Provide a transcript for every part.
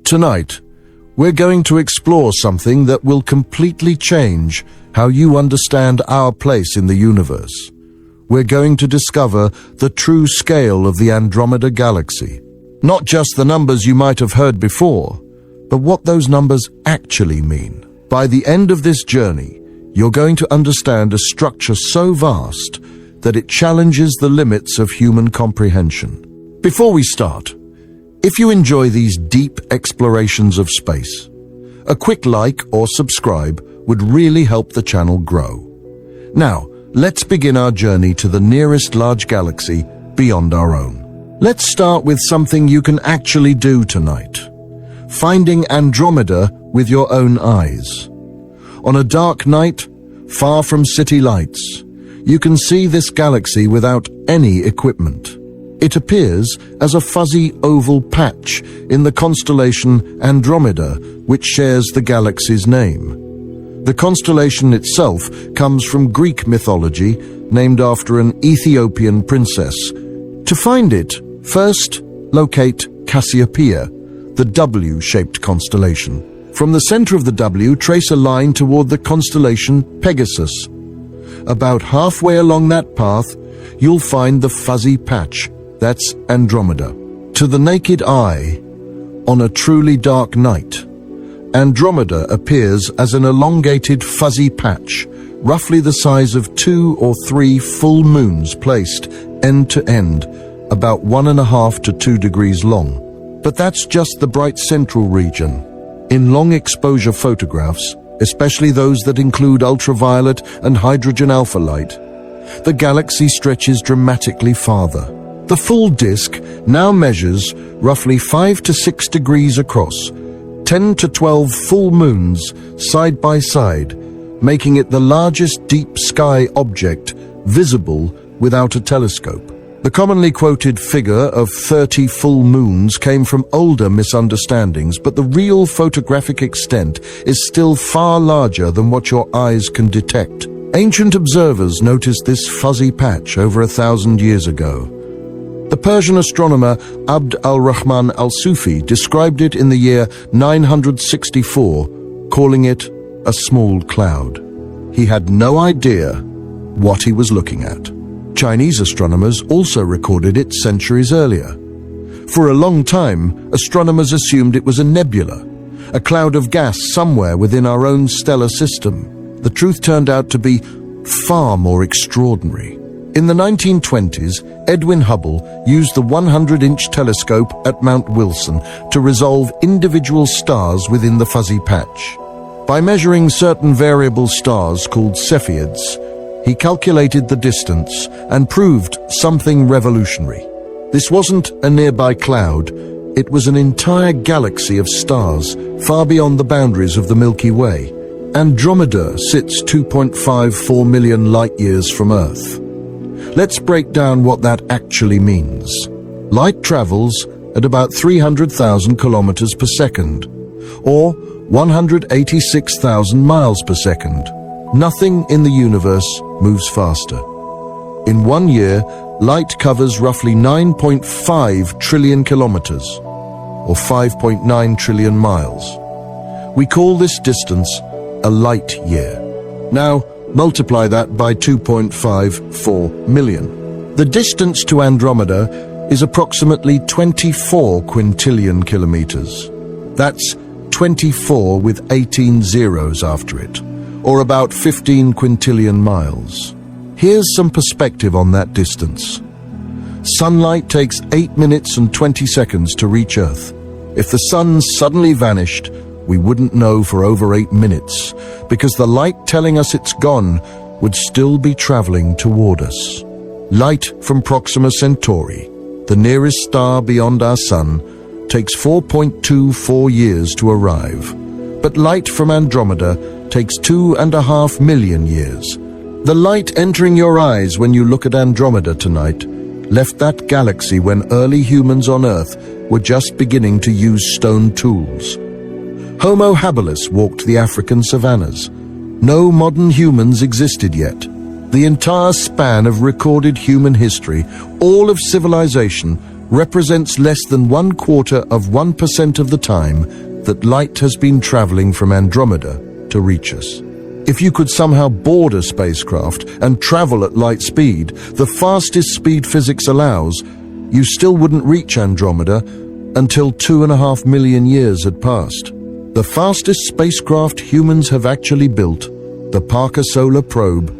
Tonight, we're going to explore something that will completely change how you understand our place in the universe. We're going to discover the true scale of the Andromeda galaxy. Not just the numbers you might have heard before, but what those numbers actually mean. By the end of this journey, you're going to understand a structure so vast that it challenges the limits of human comprehension. Before we start, if you enjoy these deep explorations of space, a quick like or subscribe would really help the channel grow. Now, let's begin our journey to the nearest large galaxy beyond our own. Let's start with something you can actually do tonight. Finding Andromeda with your own eyes. On a dark night, far from city lights, you can see this galaxy without any equipment. It appears as a fuzzy oval patch in the constellation Andromeda, which shares the galaxy's name. The constellation itself comes from Greek mythology, named after an Ethiopian princess. To find it, first locate Cassiopeia, the W-shaped constellation. From the center of the W, trace a line toward the constellation Pegasus. About halfway along that path, you'll find the fuzzy patch. That's Andromeda. To the naked eye, on a truly dark night, Andromeda appears as an elongated fuzzy patch, roughly the size of 2 or 3 full moons placed end to end, about 1.5 to 2 degrees long. But that's just the bright central region. In long exposure photographs, especially those that include ultraviolet and hydrogen alpha light, the galaxy stretches dramatically farther. The full disk now measures roughly 5 to 6 degrees across, 10 to 12 full moons side by side, making it the largest deep sky object visible without a telescope. The commonly quoted figure of 30 full moons came from older misunderstandings, but the real photographic extent is still far larger than what your eyes can detect. Ancient observers noticed this fuzzy patch over 1,000 years ago. The Persian astronomer Abd al-Rahman al-Sufi described it in the year 964, calling it a small cloud. He had no idea what he was looking at. Chinese astronomers also recorded it centuries earlier. For a long time, astronomers assumed it was a nebula, a cloud of gas somewhere within our own stellar system. The truth turned out to be far more extraordinary. In the 1920s, Edwin Hubble used the 100-inch telescope at Mount Wilson to resolve individual stars within the fuzzy patch. By measuring certain variable stars called Cepheids, he calculated the distance and proved something revolutionary. This wasn't a nearby cloud, it was an entire galaxy of stars far beyond the boundaries of the Milky Way. Andromeda sits 2.54 million light-years from Earth. Let's break down what that actually means. Light travels at about 300,000 kilometers per second, or 186,000 miles per second. Nothing in the universe moves faster. In 1 year, light covers roughly 9.5 trillion kilometers, or 5.9 trillion miles. We call this distance a light year. Now, multiply that by 2.54 million. The distance to Andromeda is approximately 24 quintillion kilometers. That's 24 with 18 zeros after it, or about 15 quintillion miles. Here's some perspective on that distance. Sunlight takes 8 minutes and 20 seconds to reach Earth. If the sun suddenly vanished, we wouldn't know for over 8 minutes, because the light telling us it's gone would still be traveling toward us. Light from Proxima Centauri, the nearest star beyond our sun, takes 4.24 years to arrive. But light from Andromeda takes 2.5 million years. The light entering your eyes when you look at Andromeda tonight left that galaxy when early humans on Earth were just beginning to use stone tools. Homo habilis walked the African savannas. No modern humans existed yet. The entire span of recorded human history, all of civilization, represents less than 1/4 of the time that light has been traveling from Andromeda to reach us. If you could somehow board a spacecraft and travel at light speed, the fastest speed physics allows, you still wouldn't reach Andromeda until 2.5 million years had passed. The fastest spacecraft humans have actually built, the Parker Solar Probe,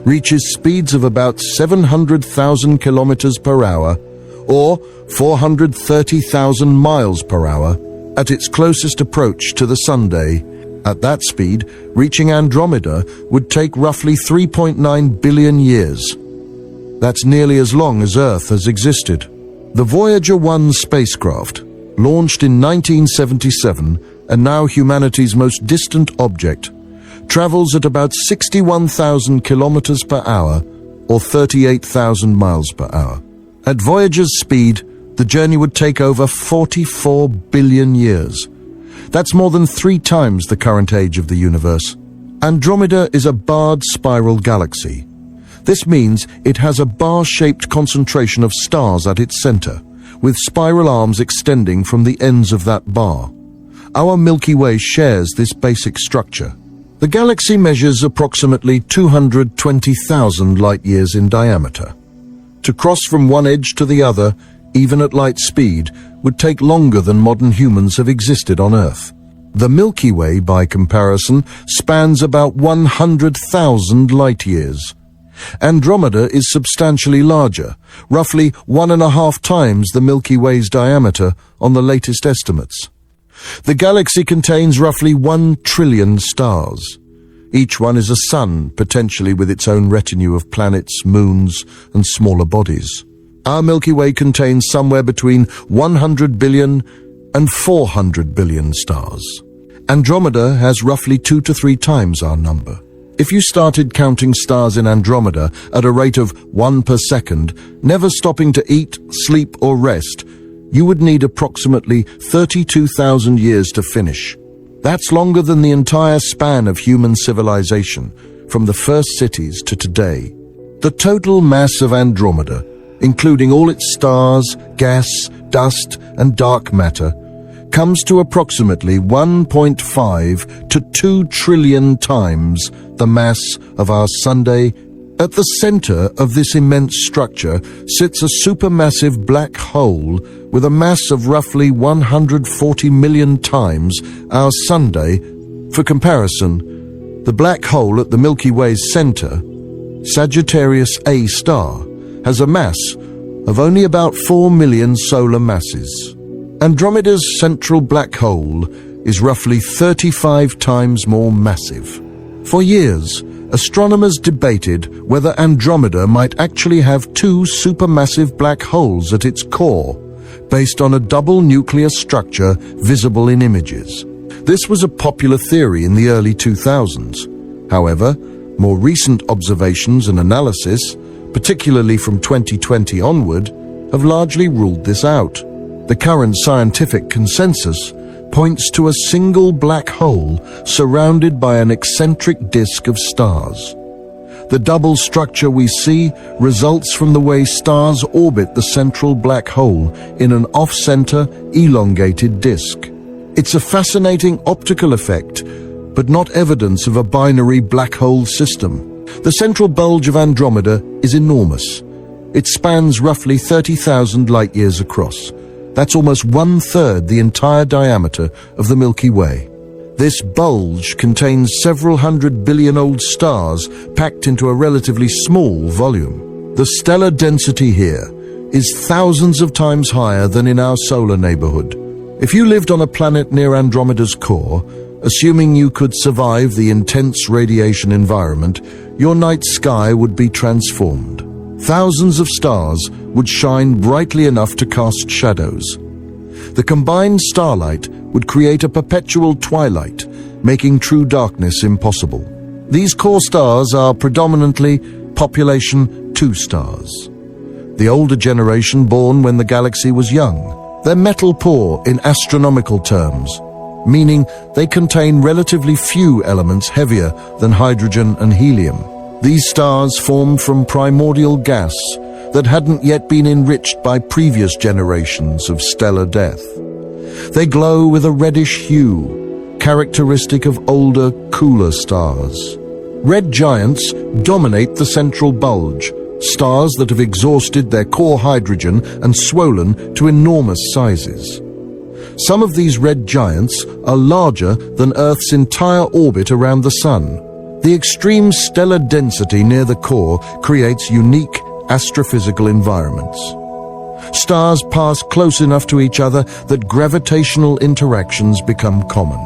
reaches speeds of about 700,000 kilometers per hour, or 430,000 miles per hour, at its closest approach to the Sunday. At that speed, reaching Andromeda would take roughly 3.9 billion years. That's nearly as long as Earth has existed. The Voyager 1 spacecraft, launched in 1977 and now humanity's most distant object, travels at about 61,000 kilometers per hour, or 38,000 miles per hour. At Voyager's speed, the journey would take over 44 billion years. That's more than 3 times the current age of the universe. Andromeda is a barred spiral galaxy. This means it has a bar-shaped concentration of stars at its center, with spiral arms extending from the ends of that bar. Our Milky Way shares this basic structure. The galaxy measures approximately 220,000 light-years in diameter. To cross from one edge to the other, even at light speed, would take longer than modern humans have existed on Earth. The Milky Way, by comparison, spans about 100,000 light-years. Andromeda is substantially larger, roughly 1.5 times the Milky Way's diameter on the latest estimates. The galaxy contains roughly 1 trillion stars. Each one is a sun, potentially with its own retinue of planets, moons, and smaller bodies. Our Milky Way contains somewhere between 100 billion and 400 billion stars. Andromeda has roughly 2 to 3 times our number. If you started counting stars in Andromeda at a rate of 1 per second, never stopping to eat, sleep, or rest, you would need approximately 32,000 years to finish. That's longer than the entire span of human civilization, from the first cities to today. The total mass of Andromeda, including all its stars, gas, dust, and dark matter, comes to approximately 1.5 to 2 trillion times the mass of our Sunday. At the center of this immense structure sits a supermassive black hole with a mass of roughly 140 million times our Sunday. For comparison, the black hole at the Milky Way's center, Sagittarius A star, has a mass of only about 4 million solar masses. Andromeda's central black hole is roughly 35 times more massive. For years, astronomers debated whether Andromeda might actually have 2 supermassive black holes at its core, based on a double nuclear structure visible in images. This was a popular theory in the early 2000s. However, more recent observations and analysis, particularly from 2020 onward, have largely ruled this out. The current scientific consensus points to a single black hole surrounded by an eccentric disk of stars. The double structure we see results from the way stars orbit the central black hole in an off-center, elongated disk. It's a fascinating optical effect, but not evidence of a binary black hole system. The central bulge of Andromeda is enormous. It spans roughly 30,000 light-years across. That's almost 1/3 the entire diameter of the Milky Way. This bulge contains several hundred billion-old stars packed into a relatively small volume. The stellar density here is thousands of times higher than in our solar neighborhood. If you lived on a planet near Andromeda's core, assuming you could survive the intense radiation environment, your night sky would be transformed. Thousands of stars would shine brightly enough to cast shadows. The combined starlight would create a perpetual twilight, making true darkness impossible. These core stars are predominantly population 2 stars. The older generation born when the galaxy was young. They're metal poor in astronomical terms, meaning they contain relatively few elements heavier than hydrogen and helium. These stars formed from primordial gas, that hadn't yet been enriched by previous generations of stellar death. They glow with a reddish hue, characteristic of older, cooler stars. Red giants dominate the central bulge, stars that have exhausted their core hydrogen and swollen to enormous sizes. Some of these red giants are larger than Earth's entire orbit around the Sun. The extreme stellar density near the core creates unique astrophysical environments. Stars pass close enough to each other that gravitational interactions become common.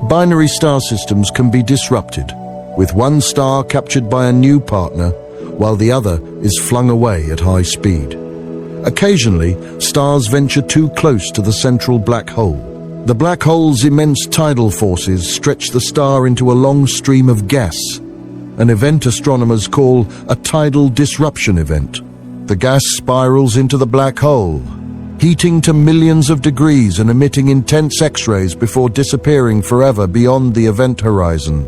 Binary star systems can be disrupted, with one star captured by a new partner, while the other is flung away at high speed. Occasionally, stars venture too close to the central black hole. The black hole's immense tidal forces stretch the star into a long stream of gas, an event astronomers call a tidal disruption event. The gas spirals into the black hole, heating to millions of degrees and emitting intense X-rays before disappearing forever beyond the event horizon.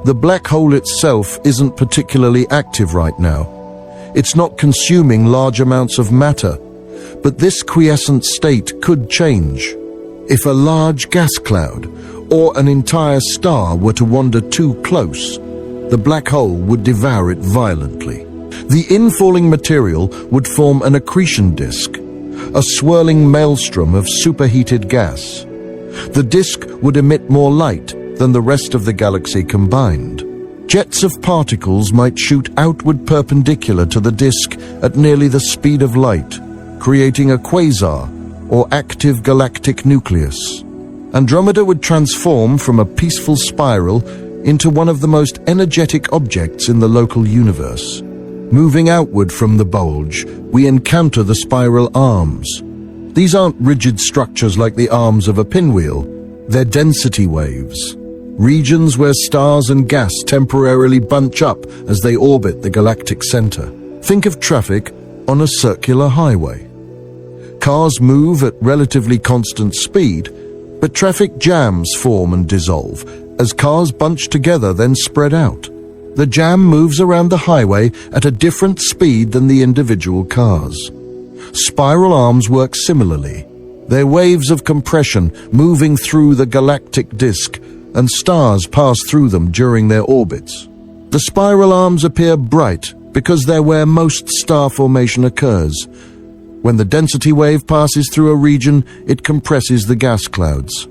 The black hole itself isn't particularly active right now. It's not consuming large amounts of matter, but this quiescent state could change. If a large gas cloud or an entire star were to wander too close, the black hole would devour it violently. The infalling material would form an accretion disk, a swirling maelstrom of superheated gas. The disk would emit more light than the rest of the galaxy combined. Jets of particles might shoot outward perpendicular to the disk at nearly the speed of light, creating a quasar, or active galactic nucleus. Andromeda would transform from a peaceful spiral into one of the most energetic objects in the local universe. Moving outward from the bulge, we encounter the spiral arms. These aren't rigid structures like the arms of a pinwheel. They're density waves, regions where stars and gas temporarily bunch up as they orbit the galactic center. Think of traffic on a circular highway. Cars move at relatively constant speed, but traffic jams form and dissolve as cars bunch together, then spread out. The jam moves around the highway at a different speed than the individual cars. Spiral arms work similarly. They're waves of compression moving through the galactic disk, and stars pass through them during their orbits. The spiral arms appear bright because they're where most star formation occurs. When the density wave passes through a region, it compresses the gas clouds.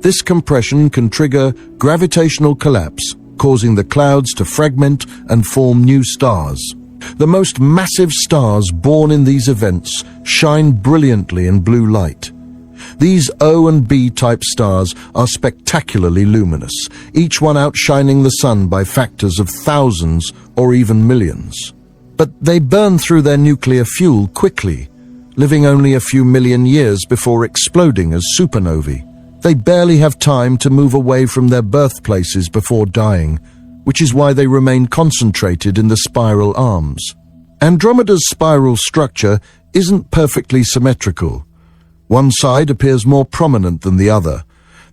This compression can trigger gravitational collapse, causing the clouds to fragment and form new stars. The most massive stars born in these events shine brilliantly in blue light. These O and B type stars are spectacularly luminous, each one outshining the sun by factors of thousands or even millions. But they burn through their nuclear fuel quickly, living only a few million years before exploding as supernovae. They barely have time to move away from their birthplaces before dying, which is why they remain concentrated in the spiral arms. Andromeda's spiral structure isn't perfectly symmetrical. One side appears more prominent than the other.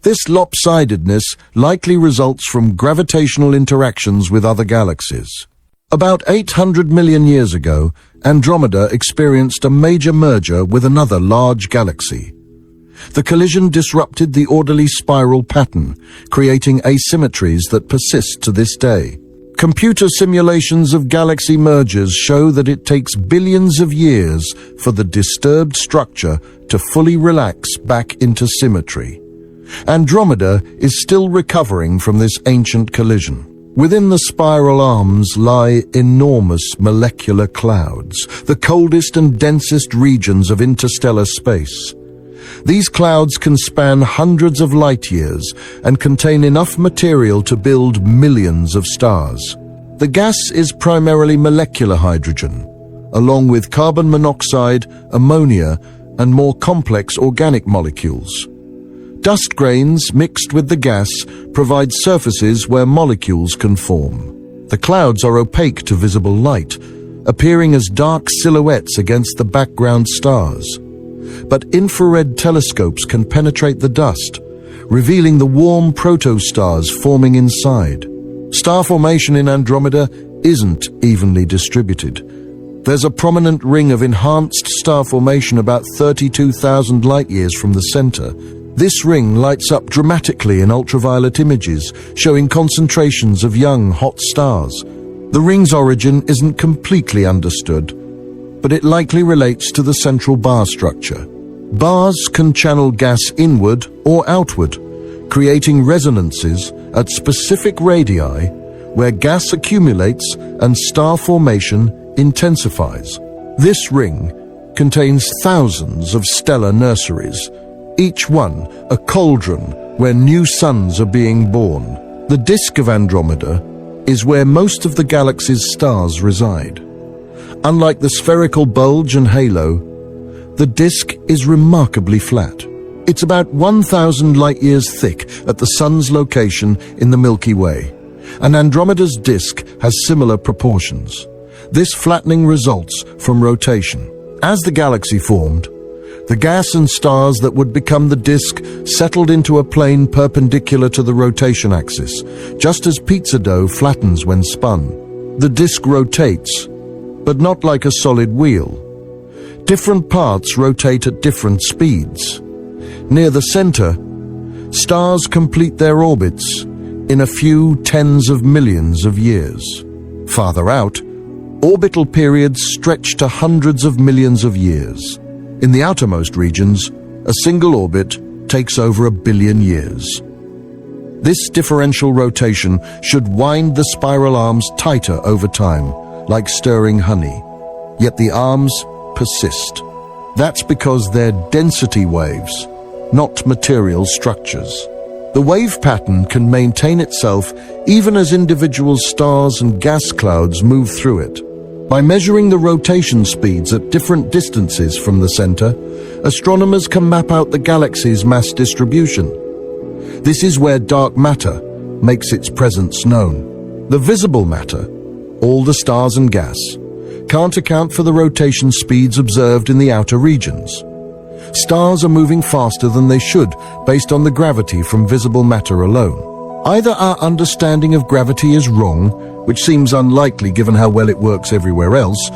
This lopsidedness likely results from gravitational interactions with other galaxies. About 800 million years ago, Andromeda experienced a major merger with another large galaxy. The collision disrupted the orderly spiral pattern, creating asymmetries that persist to this day. Computer simulations of galaxy mergers show that it takes billions of years for the disturbed structure to fully relax back into symmetry. Andromeda is still recovering from this ancient collision. Within the spiral arms lie enormous molecular clouds, the coldest and densest regions of interstellar space. These clouds can span hundreds of light years and contain enough material to build millions of stars. The gas is primarily molecular hydrogen, along with carbon monoxide, ammonia, and more complex organic molecules. Dust grains mixed with the gas provide surfaces where molecules can form. The clouds are opaque to visible light, appearing as dark silhouettes against the background stars. But infrared telescopes can penetrate the dust, revealing the warm protostars forming inside. Star formation in Andromeda isn't evenly distributed. There's a prominent ring of enhanced star formation about 32,000 light-years from the center. This ring lights up dramatically in ultraviolet images, showing concentrations of young, hot stars. The ring's origin isn't completely understood, but it likely relates to the central bar structure. Bars can channel gas inward or outward, creating resonances at specific radii where gas accumulates and star formation intensifies. This ring contains thousands of stellar nurseries, each one a cauldron where new suns are being born. The disk of Andromeda is where most of the galaxy's stars reside. Unlike the spherical bulge and halo, the disk is remarkably flat. It's about 1,000 light-years thick at the Sun's location in the Milky Way, and Andromeda's disk has similar proportions. This flattening results from rotation. As the galaxy formed, the gas and stars that would become the disk settled into a plane perpendicular to the rotation axis, just as pizza dough flattens when spun. The disk rotates, but not like a solid wheel. Different parts rotate at different speeds. Near the center, stars complete their orbits in a few tens of millions of years. Farther out, orbital periods stretch to hundreds of millions of years. In the outermost regions, a single orbit takes over 1 billion years. This differential rotation should wind the spiral arms tighter over time, like stirring honey. Yet the arms persist. That's because they're density waves, not material structures. The wave pattern can maintain itself even as individual stars and gas clouds move through it. By measuring the rotation speeds at different distances from the center, astronomers can map out the galaxy's mass distribution. This is where dark matter makes its presence known. The visible matter, all the stars and gas, can't account for the rotation speeds observed in the outer regions. Stars are moving faster than they should based on the gravity from visible matter alone. Either our understanding of gravity is wrong, which seems unlikely given how well it works everywhere else,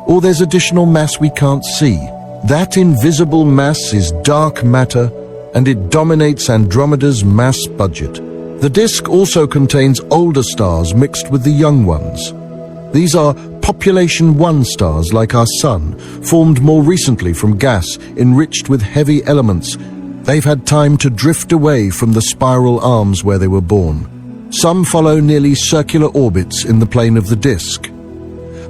or there's additional mass we can't see. That invisible mass is dark matter, and it dominates Andromeda's mass budget. The disk also contains older stars mixed with the young ones. These are population 1 stars like our Sun, formed more recently from gas enriched with heavy elements. They've had time to drift away from the spiral arms where they were born. Some follow nearly circular orbits in the plane of the disk.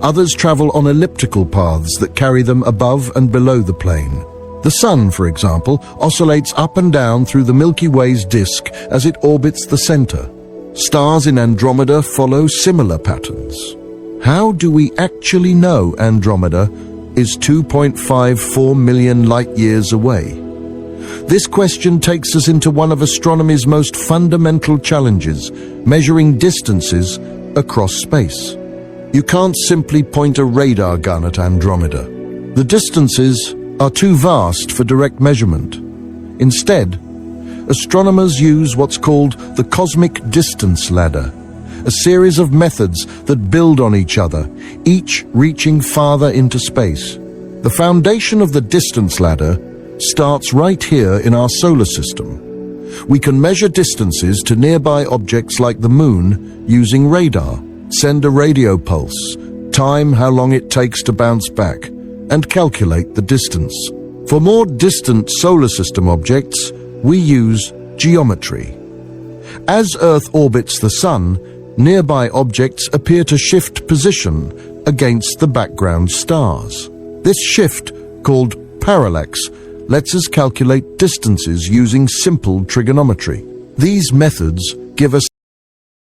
Others travel on elliptical paths that carry them above and below the plane. The Sun, for example, oscillates up and down through the Milky Way's disk as it orbits the center. Stars in Andromeda follow similar patterns. How do we actually know Andromeda is 2.54 million light-years away? This question takes us into one of astronomy's most fundamental challenges, measuring distances across space. You can't simply point a radar gun at Andromeda. The distances are too vast for direct measurement. Instead, astronomers use what's called the cosmic distance ladder, a series of methods that build on each other, each reaching farther into space. The foundation of the distance ladder starts right here in our solar system. We can measure distances to nearby objects like the Moon using radar, send a radio pulse, time how long it takes to bounce back, and calculate the distance. For more distant solar system objects, we use geometry. As Earth orbits the Sun, nearby objects appear to shift position against the background stars. This shift, called parallax, lets us calculate distances using simple trigonometry. These methods give us